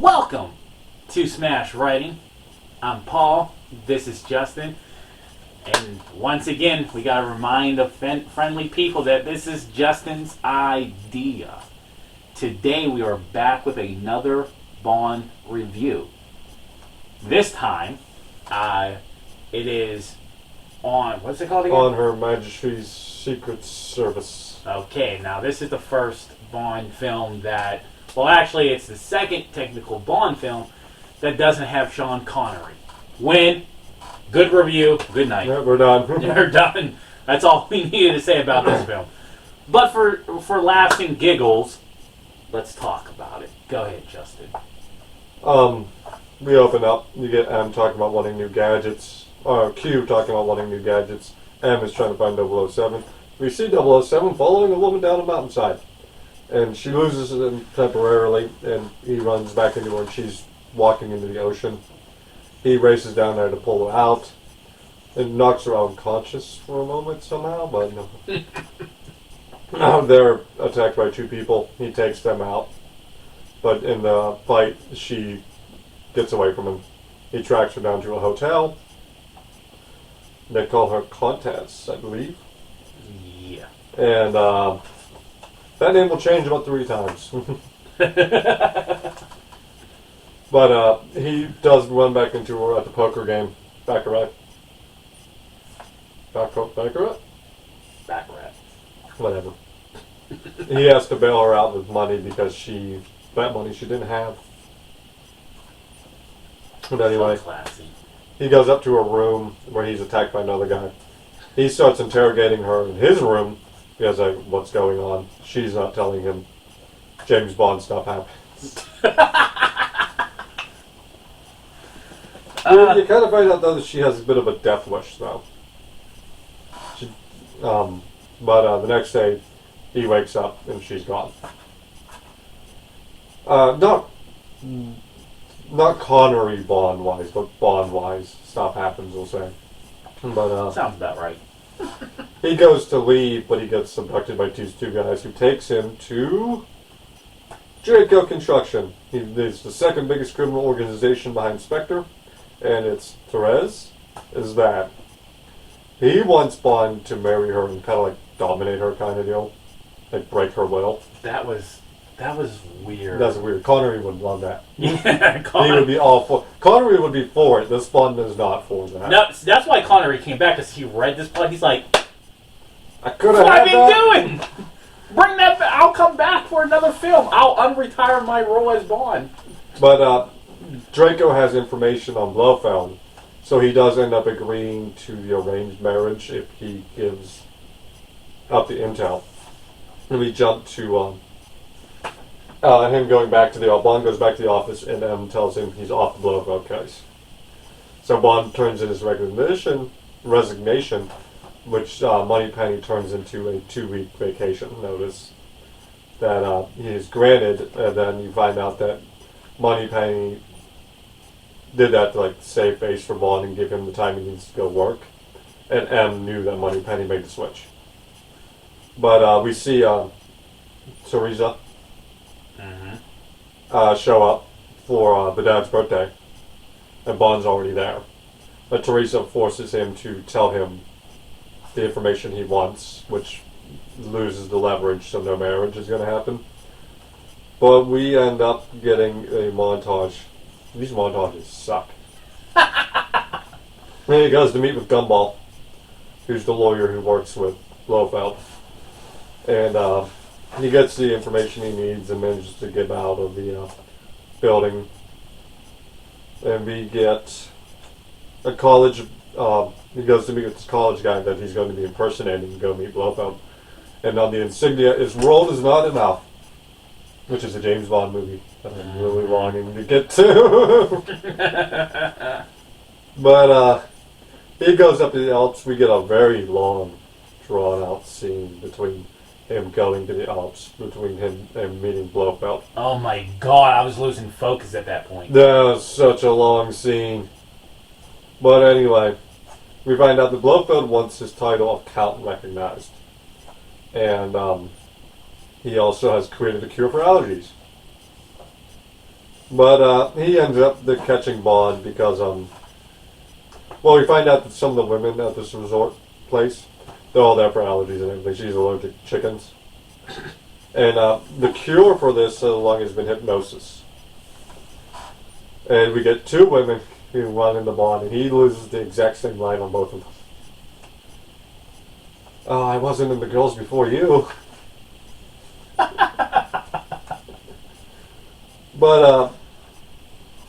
Welcome to Smash Writing. I'm Paul. This is Justin. And once again, we got to remind the friendly people that this is Justin's idea. Today we are back with another Bond review. This time, it is on, what's it called again? On Her Majesty's Secret Service. Okay, now this is the first Bond film that, well actually it's the second technical Bond film that doesn't have Sean Connery. Win, good review, good night. Yeah, we're done. We're done. That's all we needed to say about this film. But for laughs and giggles, let's talk about it. Go ahead, Justin. We open up, you get M talking about wanting new gadgets, Q talking about wanting new gadgets, M is trying to find 007. We see 007 following a woman down a mountainside, and she loses him temporarily, and he runs back into her, and she's walking into the ocean. He races down there to pull her out, and knocks her unconscious for a moment somehow, but no. Now they're attacked by two people. He takes them out, but in the fight, she gets away from him. He tracks her down to a hotel. They call her Countess, I believe. Yeah. And that name will change about 3 times. But he does run back into her at the poker game. Baccarat. Baccarat? Baccarat. Whatever. He has to bail her out with money because that money she didn't have. But anyway, So classy. he goes up to her room where he's attacked by another guy. He starts interrogating her in his room. He goes like, what's going on? She's not telling him. James Bond stuff happens. You kind of find out though that she has a bit of a death wish though. But the next day, he wakes up and she's gone. Not Connery Bond wise, but Bond wise stuff happens. We'll say. But Sounds about right. he goes to leave, but he gets abducted by two guys who takes him to Draco Construction. It's the second biggest criminal organization behind Spectre, and it's Therese. Is that he wants Bond to marry her and kind of like dominate her, kind of deal, like break her will. That was weird. That's weird. Connery would love that. Yeah, He would be all for. Connery would be for it. This Bond is not for that. No, that's why Connery came back, because he read this plot. He's like, I could "What have have you been doing? Bring that back. I'll come back for another film. I'll unretire my role as Bond." But Draco has information on Blofeld, so he does end up agreeing to the arranged marriage if he gives up the intel. And we jump to him going back to Bond goes back to the office, and M tells him he's off the Blofeld case. So Bond turns in his resignation, which Moneypenny turns into a 2-week vacation notice that he is granted, and then you find out that Moneypenny did that to save face for Bond and give him the time he needs to go work, and M knew that Moneypenny made the switch. But we see Teresa show up for the dad's birthday, and Bond's already there. But Teresa forces him to tell him the information he wants, which loses the leverage, so no marriage is going to happen. But we end up getting a montage. These montages suck. Then he goes to meet with Gumball, who's the lawyer who works with Blofeld. And he gets the information he needs and manages to get out of the building. And we get a college. He goes to meet with this college guy that he's going to be impersonating and go meet Blofeld. And on the insignia is "World is not enough," which is a James Bond movie that I'm really longing to get to. But he goes up to the Alps. We get a very long, drawn-out scene between him going to the Alps, between him and meeting Blofeld. Oh my God, I was losing focus at that point. That was such a long scene. But anyway, we find out that Blofeld wants his title of Count recognized. And he also has created a cure for allergies. But he ends up catching Bond because well, we find out that some of the women at this resort place, they're all there for allergies and everything. She's allergic to chickens. And the cure for this so long has been hypnosis. And we get two women who run into Bond, and he loses the exact same line on both of them. Oh, I wasn't in the girls before you. But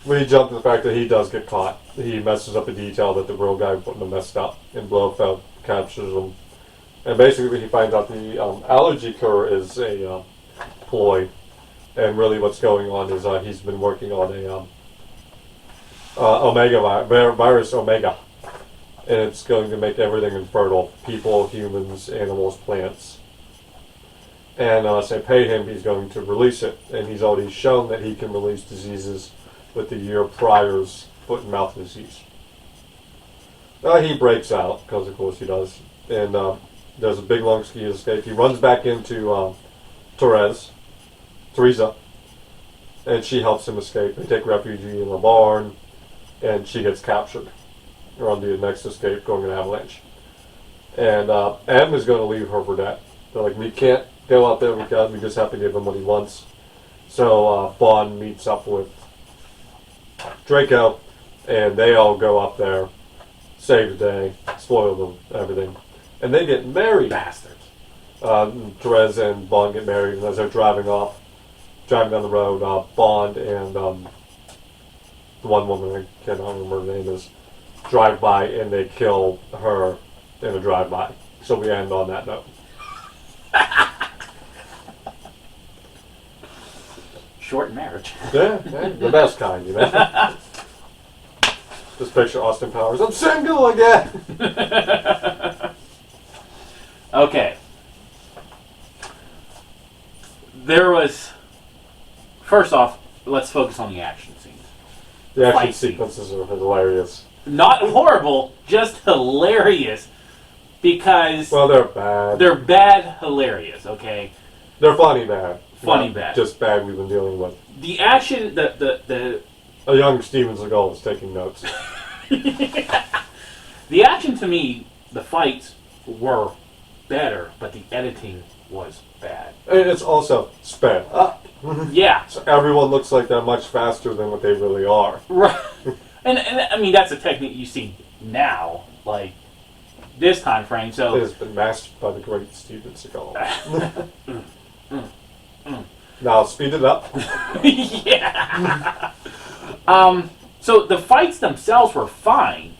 we jump to the fact that he does get caught. He messes up a detail that the real guy wouldn't have messed up, and Blofeld captures him. And basically he finds out the allergy cure is a ploy. And really what's going on is he's been working on a virus Omega. And it's going to make everything infertile. People, humans, animals, plants. And unless they pay him, he's going to release it. And he's already shown that he can release diseases with the year prior's foot and mouth disease. He breaks out, because of course he does. And there's a big long ski escape. He runs back into Teresa, and she helps him escape. They take refuge in a barn, and she gets captured. They're on the next escape, going in an avalanche. And M is going to leave her for dead. They're like, we can't go out there because we just have to give him what he wants. So Bond meets up with Draco, and they all go up there, save the day, spoil them, everything. And they get married. Bastards. Therese and Bond get married, and as they're driving down the road, Bond and the one woman, I cannot remember her name is, drive by, and they kill her in a drive-by. So we end on that note. Short marriage. Yeah, the best kind, you know. Just picture Austin Powers. I'm single again. Okay. There was. First off, let's focus on the action scenes. The action Fight sequences are hilarious. Not horrible, just hilarious. Because. Well, they're bad. They're bad, hilarious, okay? They're funny bad. Funny Not bad. Just bad we've been dealing with. The action, the A young Steven Seagal is taking notes. The action to me, the fights were better, but the editing was bad. And it's also sped up. Yeah. So everyone looks like they're much faster than what they really are. Right. And I mean, that's a technique you see now, like this time frame. So It has been mastered by the great Steven Seagal. Now speed it up. Yeah. So the fights themselves were fine,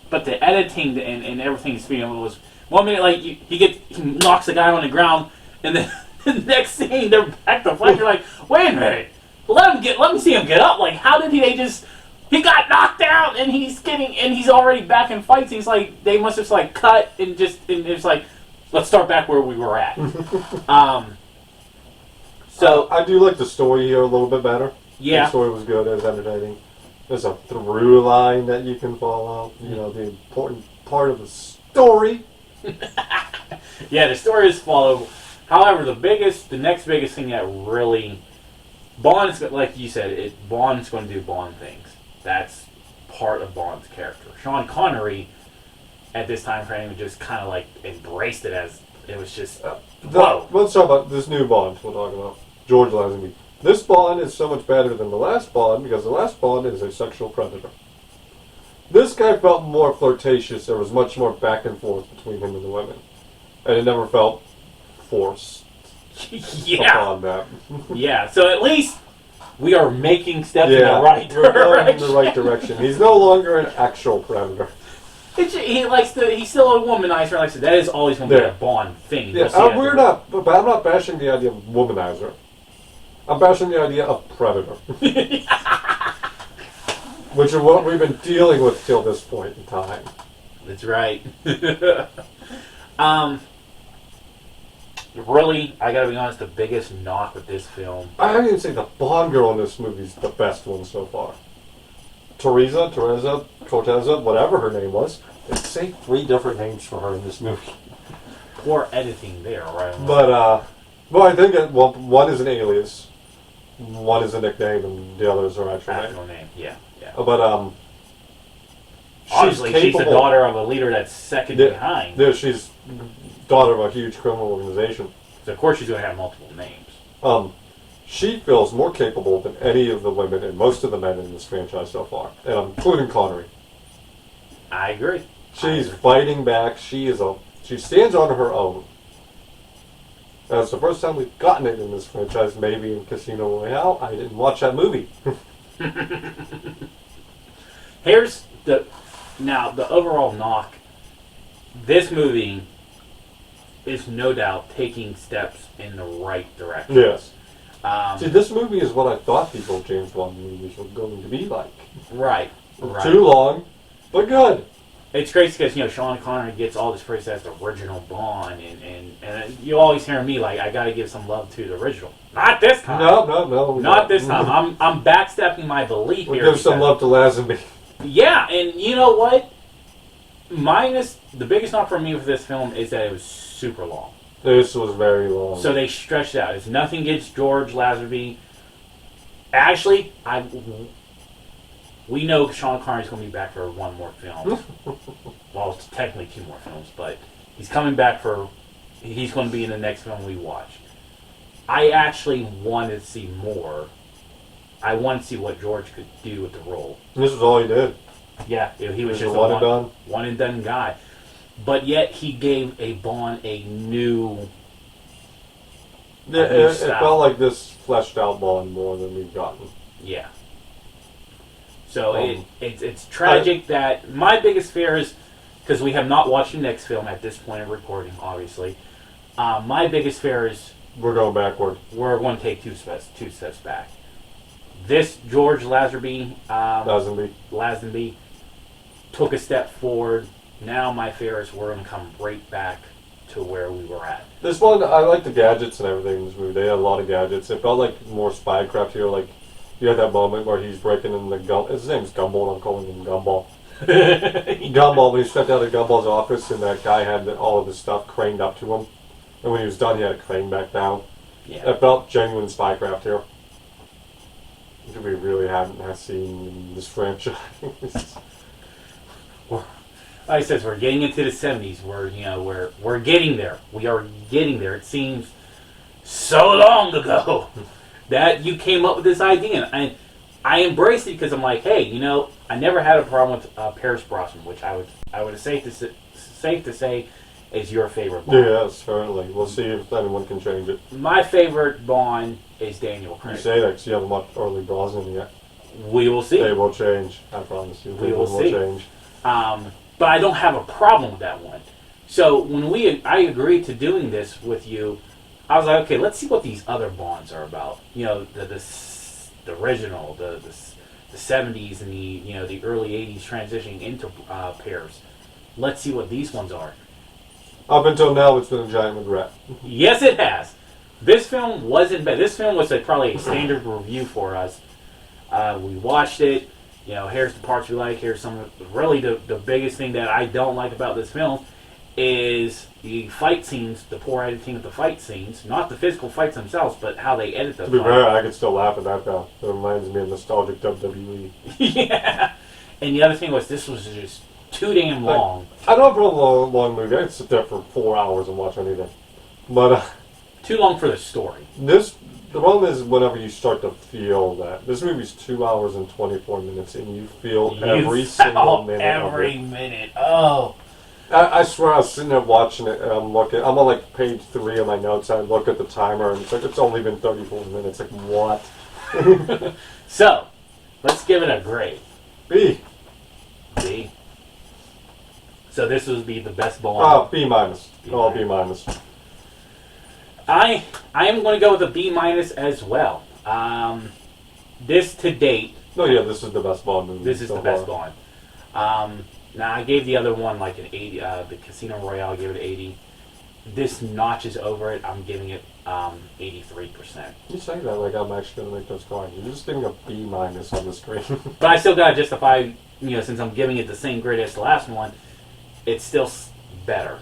but the editing and everything speeding was 1 minute like he knocks the guy on the ground, and then the next scene they're back to fight. You're like, wait a minute, let me see him get up. Like, how did they just? He got knocked out, and he's already back in fights. He's like, they must have like cut and it's like, let's start back where we were at. So I do like the story here a little bit better. Yeah. The story was good. It was entertaining. There's a through line that you can follow. You know, the important part of the story. Yeah, the story is followed. However, the next biggest thing that really Bond's, like you said, Bond's going to do Bond things. That's part of Bond's character. Sean Connery, at this time frame, just kind of like embraced it as it was just. Whoa. Let's talk about this new Bond we're talking about. George Lazenby. This Bond is so much better than the last Bond because the last Bond is a sexual predator. This guy felt more flirtatious. There was much more back and forth between him and the women. And it never felt forced upon that. Yeah, so at least we are making steps in the right we're going in direction. the right direction. He's no longer an actual predator. He's still a womanizer. Like I said, that is always going to be a Bond thing. Yeah, I'm not bashing the idea of womanizer. I'm bashing the idea of predator. Which is what we've been dealing with till this point in time. That's right. Really, I gotta be honest, the biggest knock with this film... I don't even say the Bond girl in this movie is the best one so far. Teresa, Corteza, whatever her name was. They say 3 different names for her in this movie. Poor editing there, right? But, well, I think one is an alias. one is a nickname and the others are actual names. Actual name, yeah, yeah. But Obviously, she's the daughter of a leader that's second behind. Yeah, she's daughter of a huge criminal organization. So of course she's going to have multiple names. She feels more capable than any of the women and most of the men in this franchise so far, and including Connery. I agree. She's fighting back. She stands on her own. And it's the first time we've gotten it in this franchise. Maybe in Casino Royale. I didn't watch that movie. Here's the overall knock. This movie is no doubt taking steps in the right direction. Yes. See, this movie is what I thought people James Bond movies were going to be like. Right. Too long, but good. It's great because, Sean Connery gets all this praise as the original Bond, and you always hear me like, I got to give some love to the original. Not this time. No. Not this time. I'm backstepping my belief we'll here. Give some love to Lazenby. Yeah, and you know what? The biggest knock for me for this film is that it was super long. This was very long. So they stretched it out. It's nothing against George Lazenby. Actually, we know Sean Connery's going to be back for one more film. Well, it's technically two more films, but he's coming back he's going to be in the next film we watch. I actually wanted to see more. I wanted to see what George could do with the role. This was all he did. Yeah, he was just a one and done guy. But yet he gave a Bond a new. It felt like this fleshed out Bond more than we've gotten. Yeah. So it's tragic that my biggest fear is, because we have not watched the next film at this point of recording, obviously. My biggest fear is we're going backward. We're going to take two steps back. This George Lazenby took a step forward. Now my fear is we're going to come right back to where we were at. This one, I like the gadgets and everything in this movie. They had a lot of gadgets. It felt like more spycraft here. Like, you had that moment where he's breaking in the his name's Gumball, and I'm calling him Gumball. Gumball, when he stepped out of Gumball's office and that guy had all of his stuff craned up to him. And when he was done, he had it craned back down. Yeah. It felt genuine spycraft here. Which we really haven't seen in this franchise. Like I said, we're getting into the 70s. We're getting there. We are getting there. It seems so long ago that you came up with this idea. And I embraced it because I'm like, hey, I never had a problem with Pierce Brosnan, which I would safe to say is your favorite Bond. Yeah, certainly. We'll see if anyone can change it. My favorite Bond is Daniel Craig. You say that because you haven't watched early Brosnan yet. We will see. They will change. I promise you. We will see. Change. But I don't have a problem with that one. So when I agreed to doing this with you, I was like, okay, let's see what these other Bonds are about. The original, the 70s and the early 80s transitioning into Pierce. Let's see what these ones are. Up until now, it's been a giant regret. Yes, it has. This film wasn't bad. This film was probably a standard review for us. We watched it. Here's the parts we like. Here's some of really the biggest thing that I don't like about this film is the fight scenes, the poor editing of the fight scenes. Not the physical fights themselves, but how they edit the To be fair, I could still laugh at that though. It reminds me of nostalgic WWE. Yeah. And the other thing was this was just too damn long. I don't have a long movie. I could sit there for 4 hours and watch anything. But too long for the story. The problem is whenever you start to feel that. This movie's 2 hours and 24 minutes, and you feel every single minute every of it. minute. Oh. I swear I was sitting there watching it, and I'm on like page 3 of my notes, and I look at the timer, and it's like, it's only been 34 minutes. Like, what? So, let's give it a grade. B. B. So this would be the best Bond. B minus. Oh, B minus. I am going to go with a B minus as well. This to date. No, yeah, this is the best Bond movie. This is the best Bond. Now I gave the other one like an 80. The Casino Royale, I gave it an 80. This notches over it. I'm giving it 83%. You say that like I'm actually going to make those cards. You're just getting a B minus on the screen. But I still got to justify, since I'm giving it the same grade as the last one, it's still better.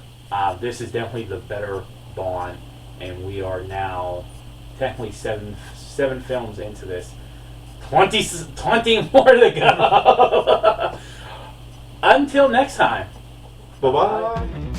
This is definitely the better Bond, and we are now technically 7 films into this. 20 more to go. Until next time. Bye-bye.